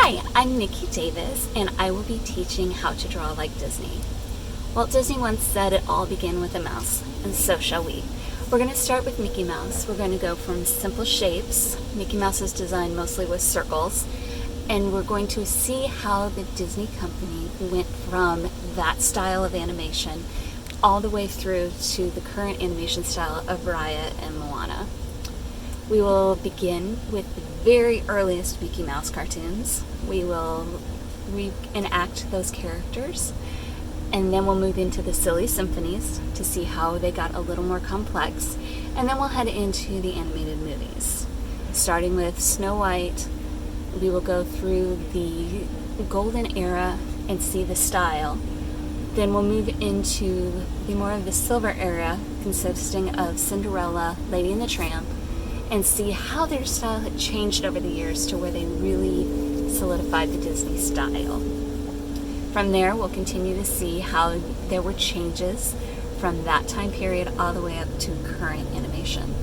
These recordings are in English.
Hi, I'm Nikki Davis, and I will be teaching how to draw like Disney. Walt Disney once said it all began with a mouse, and so shall we. We're going to start with Mickey Mouse. We're going to go from simple shapes. Mickey Mouse is designed mostly with circles, and we're going to see how the Disney company went from that style of animation all the way through to the current animation style of Berea and Moana. We will begin with the very earliest Mickey Mouse cartoons. We will reenact those characters, and then we'll move into the silly symphonies to see how they got a little more complex, and then we'll head into the animated movies. Starting with Snow White, we will go through the golden era and see the style. Then we'll move into the more of the silver era, consisting of Cinderella, Lady and the Tramp, and see how their style had changed over the years to where they really solidified the Disney style. From there, we'll continue to see how there were changes from that time period all the way up to current animation.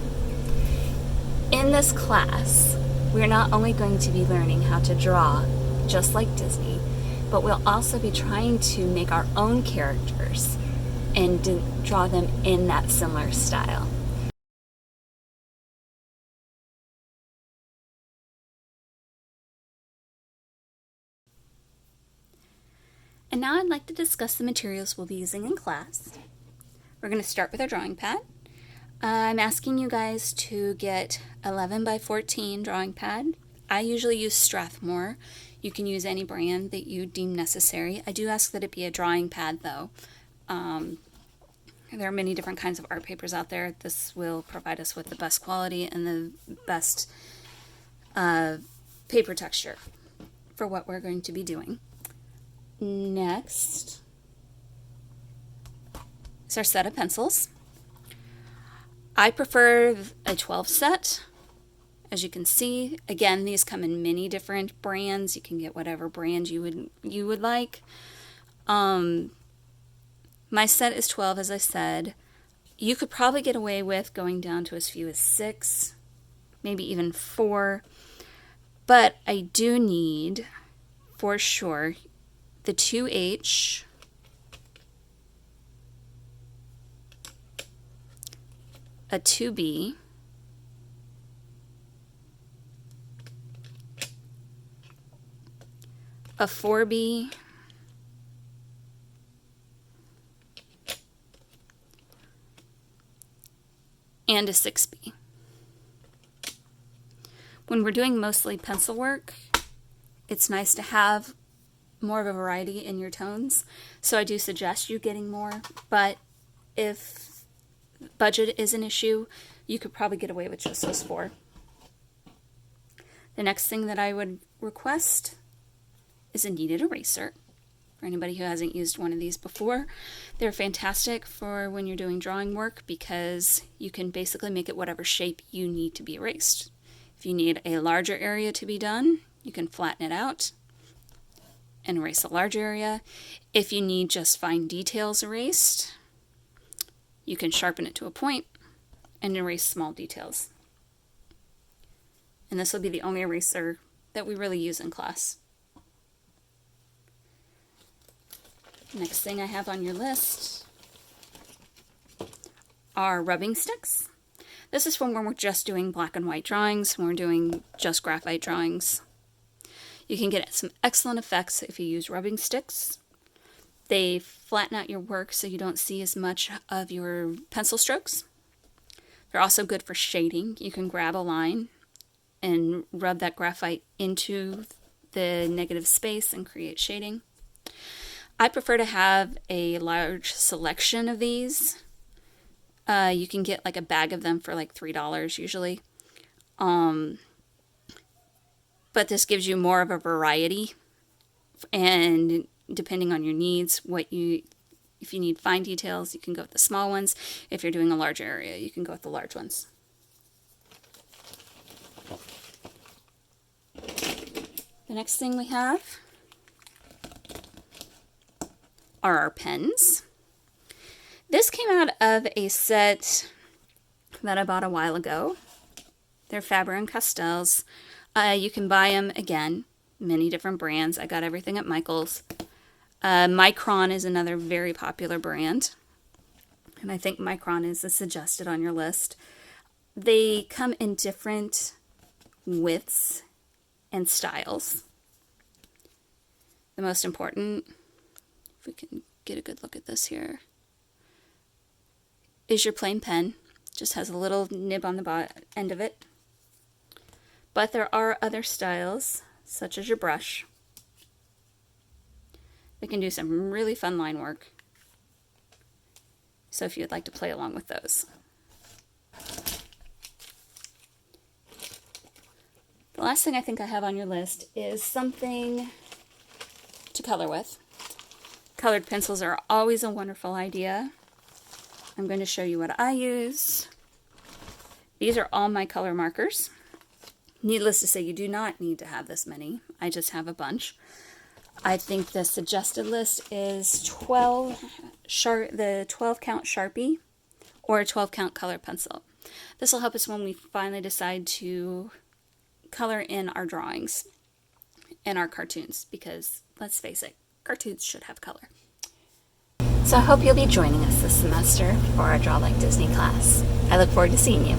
In this class, we're not only going to be learning how to draw just like Disney, but we'll also be trying to make our own characters and draw them in that similar style. And now I'd like to discuss the materials we'll be using in class. We're going to start with our drawing pad. I'm asking you guys to get 11 by 14 drawing pad. I usually use Strathmore. You can use any brand that you deem necessary. I do ask that it be a drawing pad though. There are many different kinds of art papers out there. This will provide us with the best quality and the best paper texture for what we're going to be doing. Next is our set of pencils. I prefer a 12 set. As you can see, again, these come in many different brands. You can get whatever brand you would like. My set is 12, as I said. You could probably get away with going down to as few as 6, maybe even 4. But I do need, for sure, the 2H, a 2B, a 4B, and a 6B. When we're doing mostly pencil work, it's nice to have more of a variety in your tones, so I do suggest you getting more, but if budget is an issue, you could probably get away with just those 4. The next thing that I would request is a kneaded eraser. For anybody who hasn't used one of these before, they're fantastic for when you're doing drawing work because you can basically make it whatever shape you need to be erased. If you need a larger area to be done, you can flatten it out and erase a large area. If you need just fine details erased, you can sharpen it to a point and erase small details. And this will be the only eraser that we really use in class. Next thing I have on your list are rubbing sticks. This is from when we're just doing black and white drawings, when we're doing just graphite drawings. You can get some excellent effects if you use rubbing sticks. They flatten out your work so you don't see as much of your pencil strokes. They're also good for shading. You can grab a line and rub that graphite into the negative space and create shading. I prefer to have a large selection of these. You can get like a bag of them for like $3 usually. But this gives you more of a variety, and depending on your needs, if you need fine details, you can go with the small ones. If you're doing a larger area, you can go with the large ones. The next thing we have are our pens. This came out of a set that I bought a while ago. They're Faber and Castells. You can buy them, again, many different brands. I got everything at Michael's. Micron is another very popular brand, and I think Micron is suggested on your list. They come in different widths and styles. The most important, if we can get a good look at this here, is your plain pen. Just has a little nib on the end of it. But there are other styles, such as your brush. They can do some really fun line work. So if you'd like to play along with those. The last thing I think I have on your list is something to color with. Colored pencils are always a wonderful idea. I'm going to show you what I use. These are all my color markers. Needless to say, you do not need to have this many. I just have a bunch. I think the suggested list is the 12 count Sharpie or a 12 count color pencil. This will help us when we finally decide to color in our drawings and our cartoons, because let's face it, cartoons should have color. So I hope you'll be joining us this semester for our Draw Like Disney class. I look forward to seeing you.